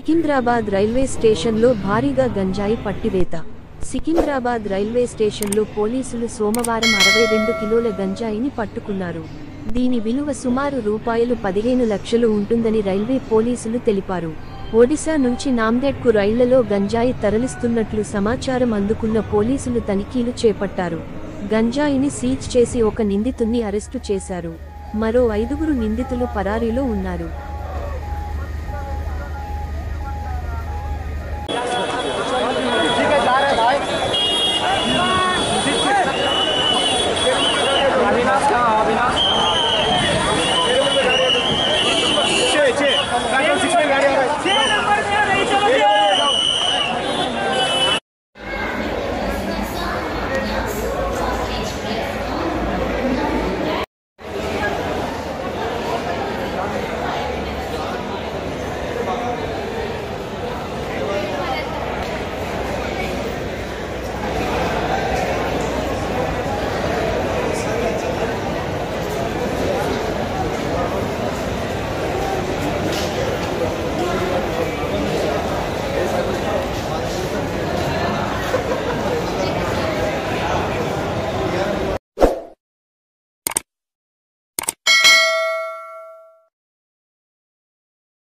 Secunderabad railway స్టేషన్లో భారీగా గంజాయి పట్టివేత. సికింద్రాబాద్ రైల్వే స్టేషన్లో పోలీసులు సోమవారం 62 కిలోల గంజాయిని పట్టుకున్నారు. దీని విలువ సుమారు రూపాయలు 15 లక్షలు ఉంటుందని రైల్వే పోలీసులు తెలిపారు. ఒడిశా నుంచి నాందేడ్కు రైళ్లలో గంజాయి తరలిస్తున్నట్లు సమాచారం అందుకున్న పోలీసులు తనిఖీలు చేపట్టారు. గంజాయిని సీజ్ చేసి ఒక నిందితుణ్ణి అరెస్టు చేశారు. మరో 5 నిందితులు పరారీలో ఉన్నారు.